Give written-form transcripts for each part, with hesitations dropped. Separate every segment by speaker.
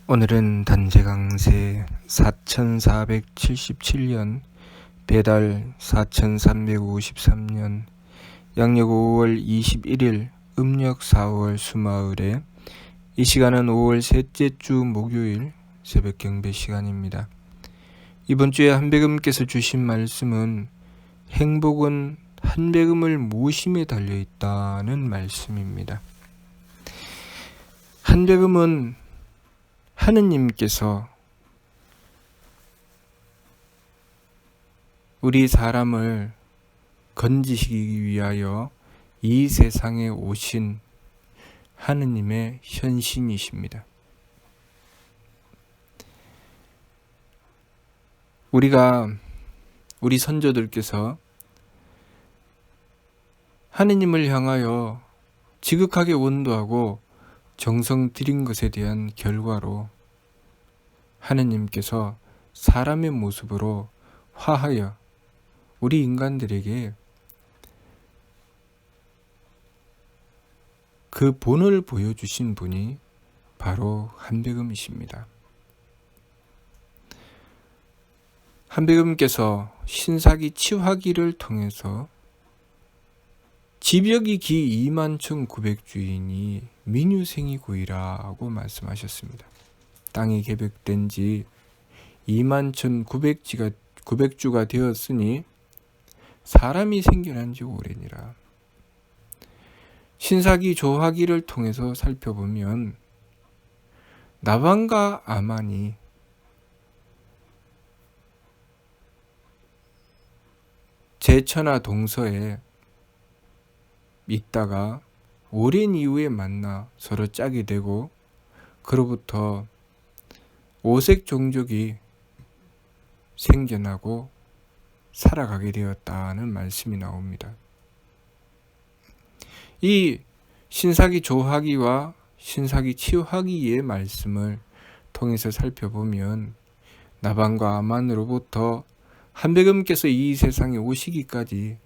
Speaker 1: 오늘은 단재강세 4477년 배달 4353년 양력 5월 21일 음력 4월 수마을에 이 시간은 5월 셋째 주 목요일 새벽 경배 시간입니다. 이번 주에 한백음께서 주신 말씀은 행복은 한백음을 모심에 달려있다는 말씀입니다. 한백음은 하느님께서 우리 사람을 건지시기 위하여 이 세상에 오신 하느님의 현신이십니다. 우리 선조들께서 하느님을 향하여 지극하게 원도하고 정성 들인 것에 대한 결과로 하느님께서 사람의 모습으로 화하여 우리 인간들에게 그 본을 보여주신 분이 바로 한백음이십니다. 한백음께서 신사기 치화기를 통해서 지벽이 기 21,900주이니 민유생이고이라고 말씀하셨습니다. 땅이 개벽된 지 21,900주가 되었으니 사람이 생겨난 지 오래니라. 신사기 조화기를 통해서 살펴보면 나반과 아만이 제천하 동서에 있다가 오랜 이후에 만나 서로 짝이 되고 그로부터 오색 종족이 생겨나고 살아가게 되었다는 말씀이 나옵니다. 이 신사기 조화기와 신사기 치화기의 말씀을 통해서 살펴보면 나반과 아만으로부터 한백음께서 이 세상에 오시기까지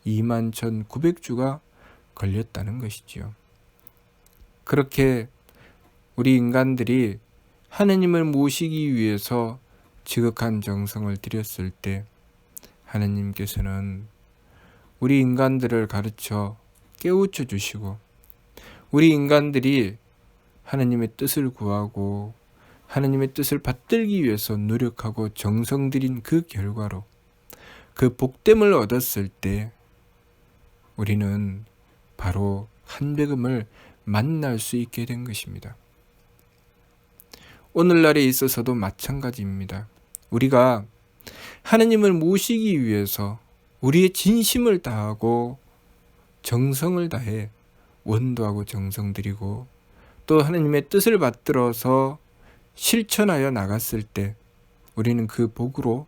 Speaker 1: 21,900주가 걸렸다는 것이지요. 그렇게 우리 인간들이 하느님을 모시기 위해서 지극한 정성을 들였을 때 하느님께서는 우리 인간들을 가르쳐 깨우쳐 주시고 우리 인간들이 하느님의 뜻을 구하고 하느님의 뜻을 받들기 위해서 노력하고 정성 들인 그 결과로 그 복됨을 얻었을 때 우리는 바로 한백음을 만날 수 있게 된 것입니다. 오늘날에 있어서도 마찬가지입니다. 우리가 하느님을 모시기 위해서 우리의 진심을 다하고 정성을 다해 원도하고 정성 들이고 또 하느님의 뜻을 받들어서 실천하여 나갔을 때 우리는 그 복으로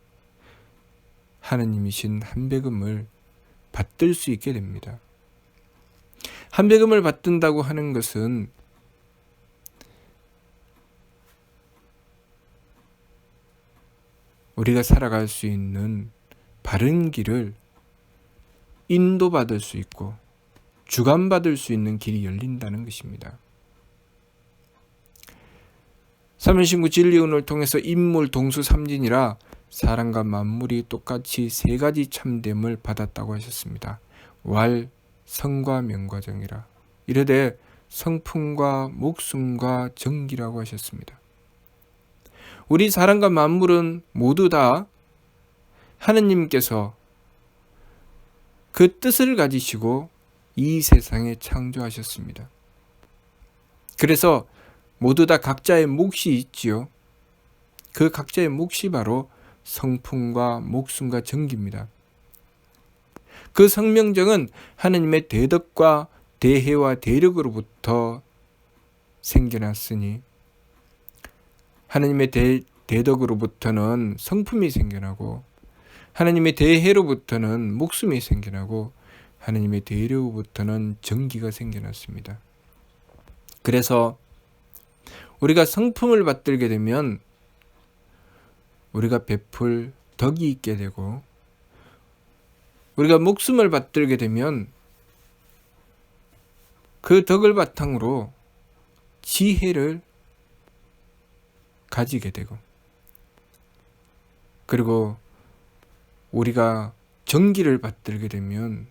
Speaker 1: 하느님이신 한백음을 받들 수 있게 됩니다. 한백음을 받든다고 하는 것은 우리가 살아갈 수 있는 바른 길을 인도받을 수 있고 주관받을 수 있는 길이 열린다는 것입니다. 삼일신구 진리운을 통해서 인물 동수 삼진이라 사람과 만물이 똑같이 세 가지 참됨을 받았다고 하셨습니다. 왈, 성과 명과 정이라. 이르되 성품과 목숨과 정기라고 하셨습니다. 우리 사람과 만물은 모두 다 하느님께서 그 뜻을 가지시고 이 세상에 창조하셨습니다. 그래서 모두 다 각자의 몫이 있지요. 그 각자의 몫이 바로 성품과 목숨과 정기입니다. 그 성명정은 하느님의 대덕과 대해와 대력으로부터 생겨났으니 하느님의 대덕으로부터는 성품이 생겨나고 하느님의 대해로부터는 목숨이 생겨나고 하느님의 대력으로부터는 정기가 생겨났습니다. 그래서 우리가 성품을 받들게 되면 우리가 베풀 덕이 있게 되고 우리가 목숨을 받들게 되면 그 덕을 바탕으로 지혜를 가지게 되고, 그리고 우리가 정기를 받들게 되면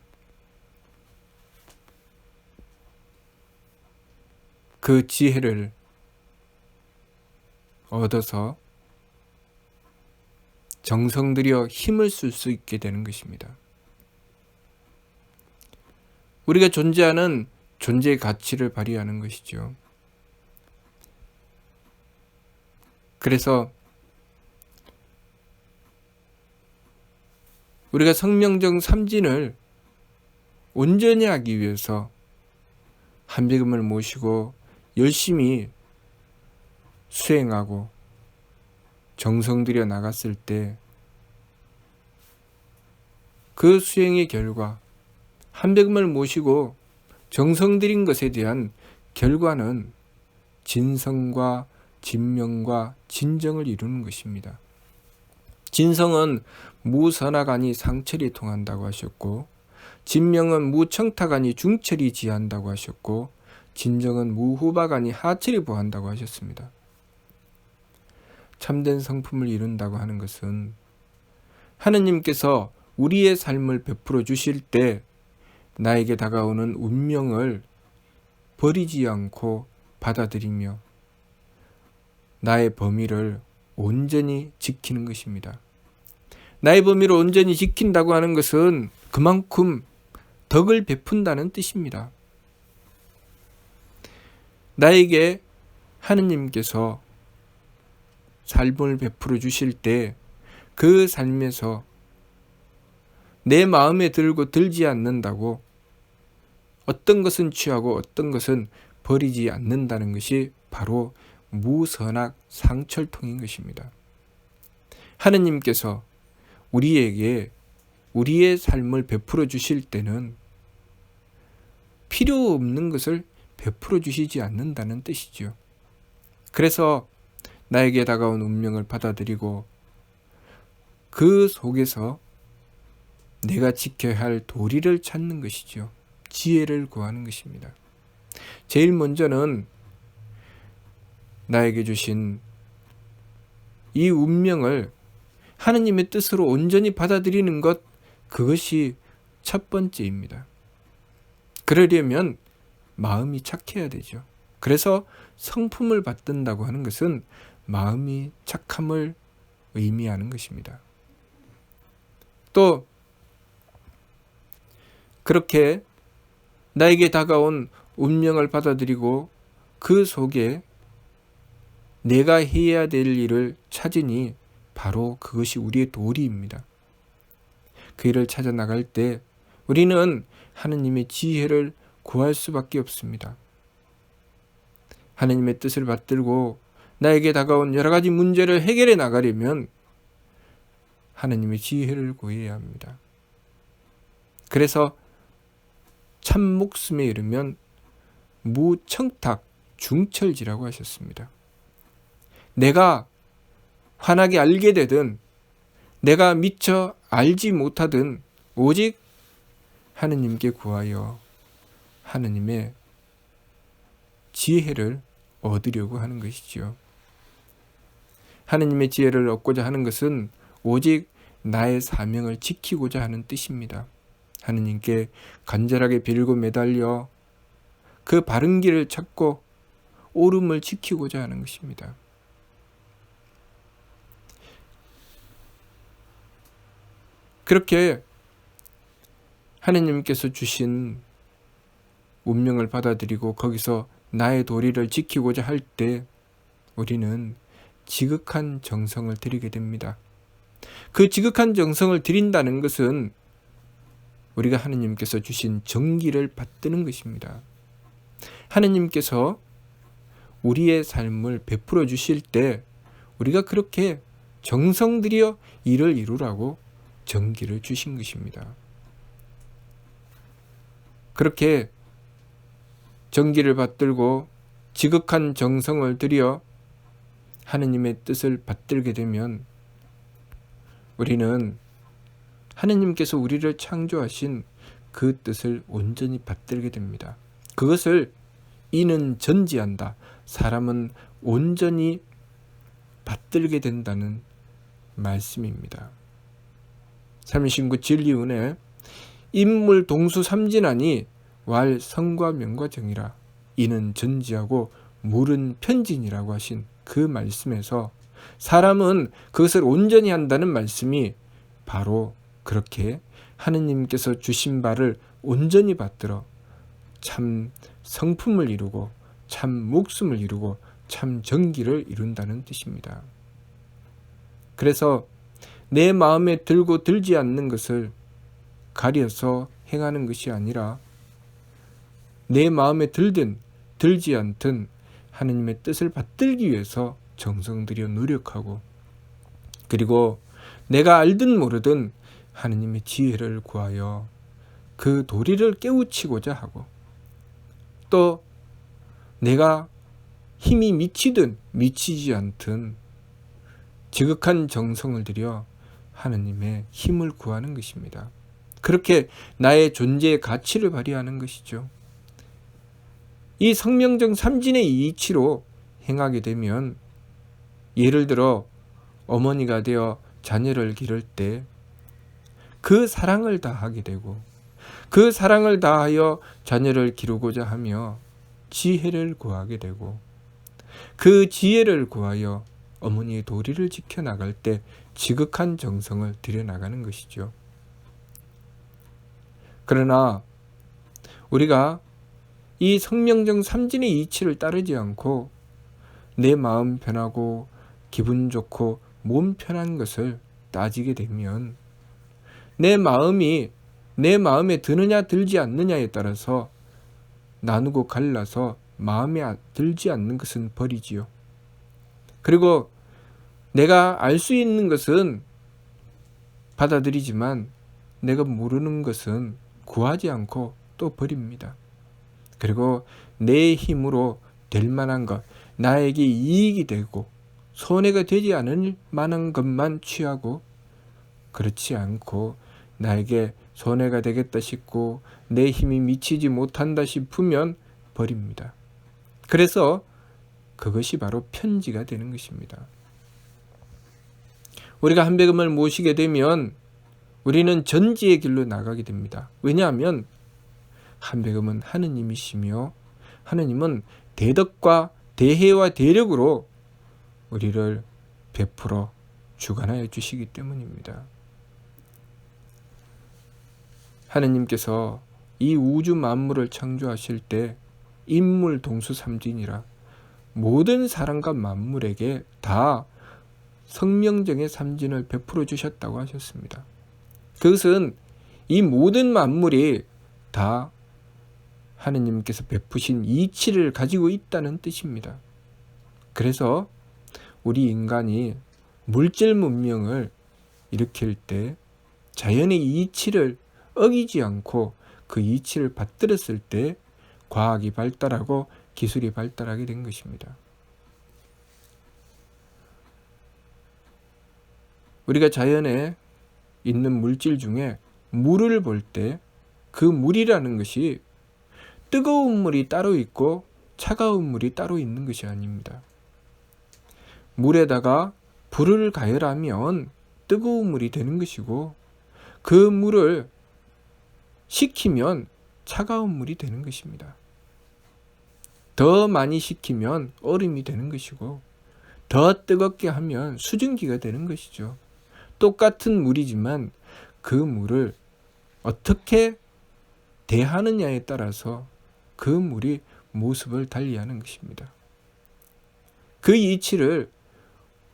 Speaker 1: 그 지혜를 얻어서 정성 들여 힘을 쓸 수 있게 되는 것입니다. 우리가 존재하는 존재의 가치를 발휘하는 것이죠. 그래서 우리가 성명적 삼진을 온전히 하기 위해서 한비금을 모시고 열심히 수행하고 정성 들여 나갔을 때 그 수행의 결과, 한비금을 모시고 정성 들인 것에 대한 결과는 진성과 진명과 진정을 이루는 것입니다. 진성은 무선악아니 상철이 통한다고 하셨고, 진명은 무청탁아니 중철이 지한다고 하셨고, 진정은 무후박아니 하철이 보한다고 하셨습니다. 참된 성품을 이룬다고 하는 것은 하느님께서 우리의 삶을 베풀어 주실 때 나에게 다가오는 운명을 버리지 않고 받아들이며 나의 범위를 온전히 지키는 것입니다. 나의 범위를 온전히 지킨다고 하는 것은 그만큼 덕을 베푼다는 뜻입니다. 나에게 하느님께서 삶을 베풀어 주실 때 그 삶에서 내 마음에 들고 들지 않는다고 어떤 것은 취하고 어떤 것은 버리지 않는다는 것이 바로 무선악 상철통인 것입니다. 하느님께서 우리에게 우리의 삶을 베풀어 주실 때는 필요 없는 것을 베풀어 주시지 않는다는 뜻이죠. 그래서 나에게 다가온 운명을 받아들이고 그 속에서 내가 지켜야 할 도리를 찾는 것이죠. 지혜를 구하는 것입니다. 제일 먼저는 나에게 주신 이 운명을 하느님의 뜻으로 온전히 받아들이는 것, 그것이 첫 번째입니다. 그러려면 마음이 착해야 되죠. 그래서 성품을 받든다고 하는 것은 마음이 착함을 의미하는 것입니다. 또 그렇게 나에게 다가온 운명을 받아들이고 그 속에 내가 해야 될 일을 찾으니 바로 그것이 우리의 도리입니다. 그 일을 찾아 나갈 때 우리는 하느님의 지혜를 구할 수밖에 없습니다. 하느님의 뜻을 받들고 나에게 다가온 여러 가지 문제를 해결해 나가려면 하느님의 지혜를 구해야 합니다. 그래서 참 목숨에 이르면 무청탁 중철지라고 하셨습니다. 내가 환하게 알게 되든 내가 미처 알지 못하든 오직 하느님께 구하여 하느님의 지혜를 얻으려고 하는 것이지요. 하느님의 지혜를 얻고자 하는 것은 오직 나의 사명을 지키고자 하는 뜻입니다. 하느님께 간절하게 빌고 매달려 그 바른 길을 찾고 옳음을 지키고자 하는 것입니다. 그렇게 하느님께서 주신 운명을 받아들이고 거기서 나의 도리를 지키고자 할 때 우리는 지극한 정성을 들이게 됩니다. 그 지극한 정성을 들인다는 것은 우리가 하느님께서 주신 정기를 받드는 것입니다. 하느님께서 우리의 삶을 베풀어 주실 때 우리가 그렇게 정성 들여 일을 이루라고 정기를 주신 것입니다. 그렇게 정기를 받들고 지극한 정성을 들여 하느님의 뜻을 받들게 되면 우리는 하느님께서 우리를 창조하신 그 뜻을 온전히 받들게 됩니다. 그것을 이는 전지한다. 사람은 온전히 받들게 된다는 말씀입니다. 삼신구 진리운에 인물 동수 삼진하니 왈 성과 명과 정이라 이는 전지하고 물은 편진이라고 하신 그 말씀에서 사람은 그것을 온전히 한다는 말씀이 바로 그렇게 하느님께서 주신 바를 온전히 받들어 참 성품을 이루고 참 목숨을 이루고 참 정기를 이룬다는 뜻입니다. 그래서 내 마음에 들고 들지 않는 것을 가려서 행하는 것이 아니라 내 마음에 들든 들지 않든 하느님의 뜻을 받들기 위해서 정성 들여 노력하고, 그리고 내가 알든 모르든 하느님의 지혜를 구하여 그 도리를 깨우치고자 하고, 또 내가 힘이 미치든 미치지 않든 지극한 정성을 들여 하느님의 힘을 구하는 것입니다. 그렇게 나의 존재의 가치를 발휘하는 것이죠. 이 성명정 삼진의 이치로 행하게 되면, 예를 들어 어머니가 되어 자녀를 기를 때 그 사랑을 다하게 되고, 그 사랑을 다하여 자녀를 기르고자 하며 지혜를 구하게 되고, 그 지혜를 구하여 어머니의 도리를 지켜나갈 때 지극한 정성을 들여나가는 것이죠. 그러나 우리가 이 성명정 삼진의 이치를 따르지 않고 내 마음 편하고 기분 좋고 몸 편한 것을 따지게 되면, 내 마음이 내 마음에 드느냐 들지 않느냐에 따라서 나누고 갈라서 마음에 들지 않는 것은 버리지요. 그리고 내가 알 수 있는 것은 받아들이지만 내가 모르는 것은 구하지 않고 또 버립니다. 그리고 내 힘으로 될 만한 것, 나에게 이익이 되고 손해가 되지 않을 만한 것만 취하고, 그렇지 않고 나에게 손해가 되겠다 싶고 내 힘이 미치지 못한다 싶으면 버립니다. 그래서 그것이 바로 편지가 되는 것입니다. 우리가 한백음을 모시게 되면 우리는 전지의 길로 나가게 됩니다. 왜냐하면 한백음은 하느님이시며 하느님은 대덕과 대혜와 대력으로 우리를 베풀어 주관하여 주시기 때문입니다. 하느님께서 이 우주 만물을 창조하실 때 인물 동수 삼진이라 모든 사람과 만물에게 다 성명정의 삼진을 베풀어 주셨다고 하셨습니다. 그것은 이 모든 만물이 다 하느님께서 베푸신 이치를 가지고 있다는 뜻입니다. 그래서 우리 인간이 물질 문명을 일으킬 때 자연의 이치를 어기지 않고 그 이치를 받들었을 때 과학이 발달하고 기술이 발달하게 된 것입니다. 우리가 자연에 있는 물질 중에 물을 볼 때 그 물이라는 것이 뜨거운 물이 따로 있고 차가운 물이 따로 있는 것이 아닙니다. 물에다가 불을 가열하면 뜨거운 물이 되는 것이고, 그 물을 식히면 차가운 물이 되는 것입니다. 더 많이 식히면 얼음이 되는 것이고, 더 뜨겁게 하면 수증기가 되는 것이죠. 똑같은 물이지만 그 물을 어떻게 대하느냐에 따라서 그 물이 모습을 달리하는 것입니다. 그 이치를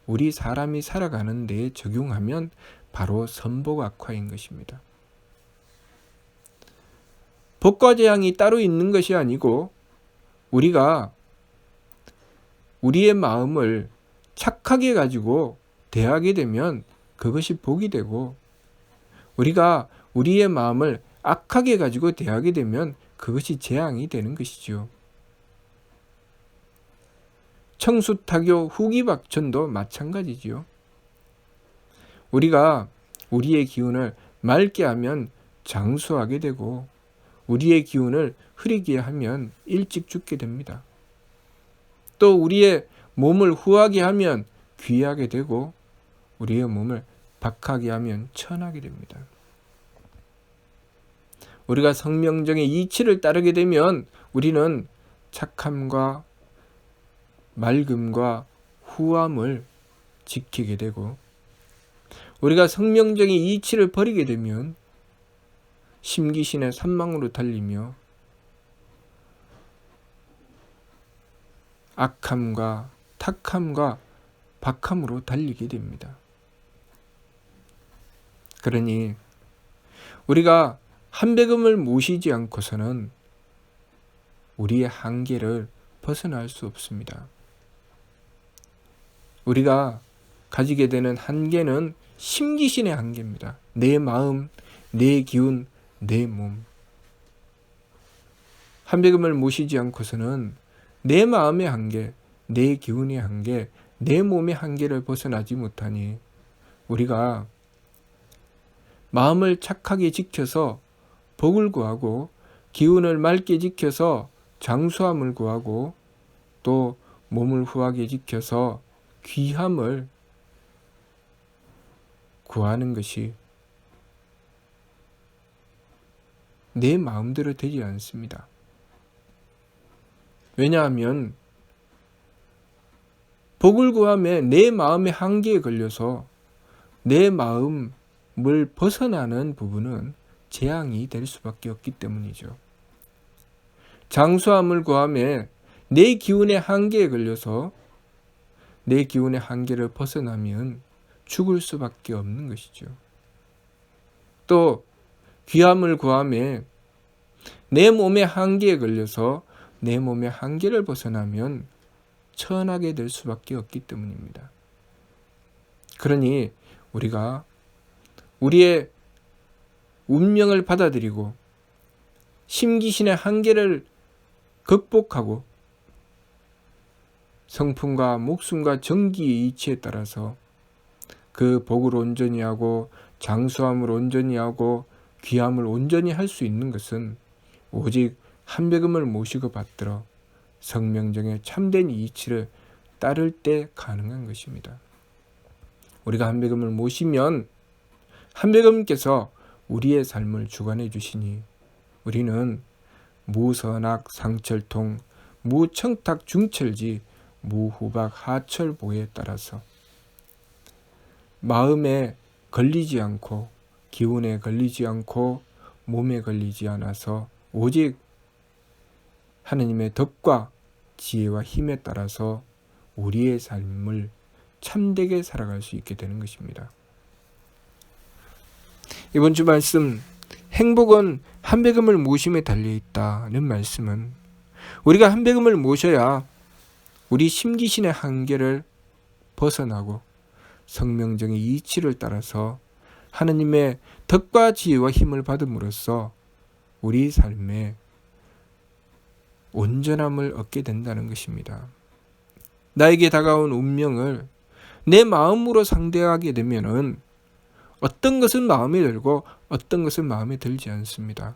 Speaker 1: 우리 사람이 살아가는 데에 적용하면 바로 선복악화인 것입니다. 복과 재앙이 따로 있는 것이 아니고, 우리가 우리의 마음을 착하게 가지고 대하게 되면 그것이 복이 되고, 우리가 우리의 마음을 악하게 가지고 대하게 되면 그것이 재앙이 되는 것이죠. 청수타교 후기박천도 마찬가지지요. 우리가 우리의 기운을 맑게 하면 장수하게 되고, 우리의 기운을 흐리게 하면 일찍 죽게 됩니다. 또 우리의 몸을 후하게 하면 귀하게 되고 우리의 몸을 박하게 하면 천하게 됩니다. 우리가 성명정의 이치를 따르게 되면 우리는 착함과 맑음과 후함을 지키게 되고, 우리가 성명정의 이치를 버리게 되면 심기신의 산망으로 달리며 악함과 탁함과 박함으로 달리게 됩니다. 그러니 우리가 한배금을 모시지 않고서는 우리의 한계를 벗어날 수 없습니다. 우리가 가지게 되는 한계는 심기신의 한계입니다. 내 마음, 내 기운, 내 몸. 한배금을 모시지 않고서는 내 마음의 한계, 내 기운의 한계, 내 몸의 한계를 벗어나지 못하니 우리가 마음을 착하게 지켜서 복을 구하고, 기운을 맑게 지켜서 장수함을 구하고, 또 몸을 후하게 지켜서 귀함을 구하는 것이 내 마음대로 되지 않습니다. 왜냐하면 복을 구하며 내 마음의 한계에 걸려서 내 마음을 벗어나는 부분은 재앙이 될 수밖에 없기 때문이죠. 장수함을 구하며 내 기운의 한계에 걸려서 내 기운의 한계를 벗어나면 죽을 수밖에 없는 것이죠. 또 귀함을 구하며 내 몸의 한계에 걸려서 내 몸의 한계를 벗어나면 천하게 될 수밖에 없기 때문입니다. 그러니 우리가 우리의 운명을 받아들이고 심기신의 한계를 극복하고 성품과 목숨과 정기의 이치에 따라서 그 복을 온전히 하고 장수함을 온전히 하고 귀함을 온전히 할 수 있는 것은 오직 한배금을 모시고 받들어 성명정의 참된 이치를 따를 때 가능한 것입니다. 우리가 한배금을 모시면 한배금께서 우리의 삶을 주관해 주시니 우리는 무선악 상철통 무청탁 중철지 무후박 하철보에 따라서 마음에 걸리지 않고 기운에 걸리지 않고 몸에 걸리지 않아서 오직 하느님의 덕과 지혜와 힘에 따라서 우리의 삶을 참되게 살아갈 수 있게 되는 것입니다. 이번 주 말씀, 행복은 한배금을 모심에 달려있다는 말씀은 우리가 한배금을 모셔야 우리 심기신의 한계를 벗어나고 성명정의 이치를 따라서 하느님의 덕과 지혜와 힘을 받음으로써 우리 삶에 온전함을 얻게 된다는 것입니다. 나에게 다가온 운명을 내 마음으로 상대하게 되면은 어떤 것은 마음에 들고 어떤 것은 마음에 들지 않습니다.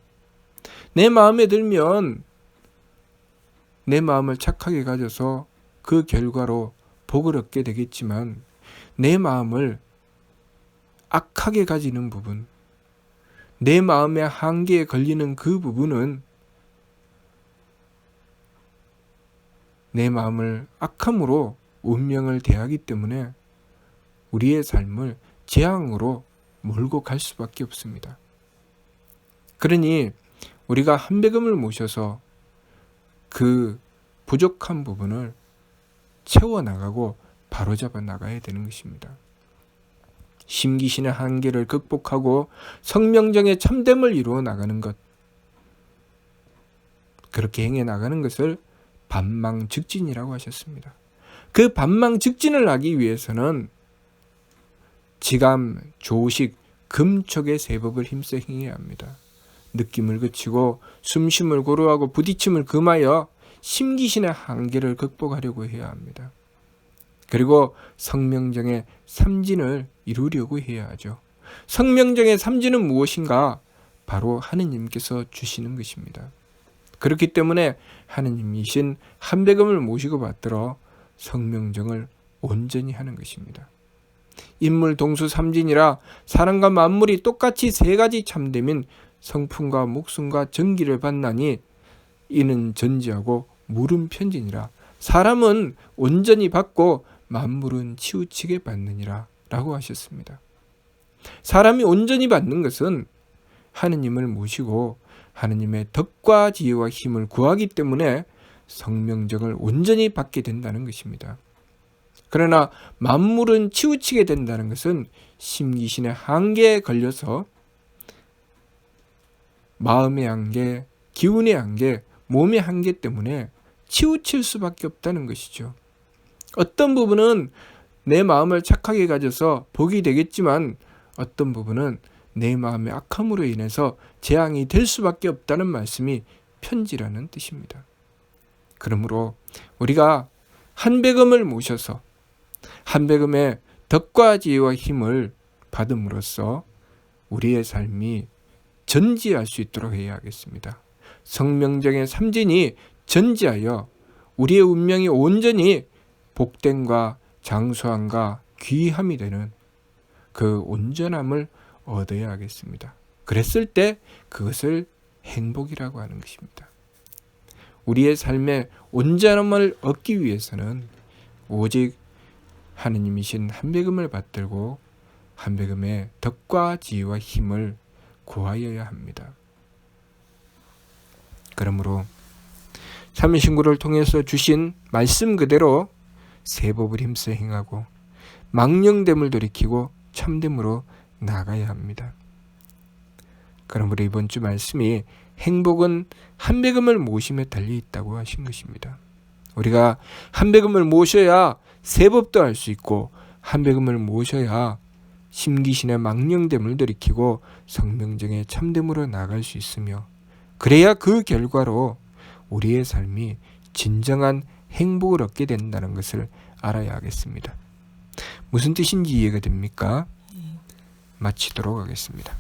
Speaker 1: 내 마음에 들면 내 마음을 착하게 가져서 그 결과로 복을 얻게 되겠지만 내 마음을 악하게 가지는 부분, 내 마음의 한계에 걸리는 그 부분은 내 마음을 악함으로 운명을 대하기 때문에 우리의 삶을 재앙으로 몰고 갈 수밖에 없습니다. 그러니 우리가 한배금을 모셔서 그 부족한 부분을 채워나가고 바로잡아 나가야 되는 것입니다. 심기신의 한계를 극복하고 성명정의 참됨을 이루어 나가는 것, 그렇게 행해 나가는 것을 반망즉진이라고 하셨습니다. 그 반망즉진을 하기 위해서는 지감, 조식, 금촉의 세법을 힘써 행해야 합니다. 느낌을 그치고 숨쉼을 고루하고 부딪힘을 금하여 심기신의 한계를 극복하려고 해야 합니다. 그리고 성명정의 삼진을 이루려고 해야 하죠. 성명정의 삼진은 무엇인가? 바로 하느님께서 주시는 것입니다. 그렇기 때문에 하느님이신 한배금을 모시고 받들어 성명정을 온전히 하는 것입니다. 인물 동수 삼진이라 사람과 만물이 똑같이 세 가지 참되면 성품과 목숨과 정기를 받나니 이는 전지하고 물은 편진이라. 사람은 온전히 받고 만물은 치우치게 받느니라 라고 하셨습니다. 사람이 온전히 받는 것은 하느님을 모시고 하느님의 덕과 지혜와 힘을 구하기 때문에 성명정을 온전히 받게 된다는 것입니다. 그러나 만물은 치우치게 된다는 것은 심기신의 한계에 걸려서 마음의 한계, 기운의 한계, 몸의 한계 때문에 치우칠 수밖에 없다는 것이죠. 어떤 부분은 내 마음을 착하게 가져서 복이 되겠지만 어떤 부분은 내 마음의 악함으로 인해서 재앙이 될 수밖에 없다는 말씀이 편지라는 뜻입니다. 그러므로 우리가 한백음을 모셔서 한백음의 덕과 지혜와 힘을 받음으로써 우리의 삶이 전지할 수 있도록 해야 하겠습니다. 성명정의 삼진이 전지하여 우리의 운명이 온전히 복됨과 장수함과 귀함이 되는 그 온전함을 얻어야 하겠습니다. 그랬을 때 그것을 행복이라고 하는 것입니다. 우리의 삶의 온전함을 얻기 위해서는 오직 하느님이신 한백음을 받들고 한백음의 덕과 지혜와 힘을 구하여야 합니다. 그러므로 삼위신구를 통해서 주신 말씀 그대로 세법을 힘써 행하고 망령됨을 돌이키고 참됨으로 나가야 합니다. 그러므로 이번 주 말씀이 행복은 한백음을 모심에 달려 있다고 하신 것입니다. 우리가 한백음을 모셔야 세법도 할 수 있고 한백음을 모셔야 심기신의 망령됨을 돌이키고 성명정의 참됨으로 나갈 수 있으며 그래야 그 결과로 우리의 삶이 진정한 행복을 얻게 된다는 것을 알아야 하겠습니다. 무슨 뜻인지 이해가 됩니까? 마치도록 하겠습니다.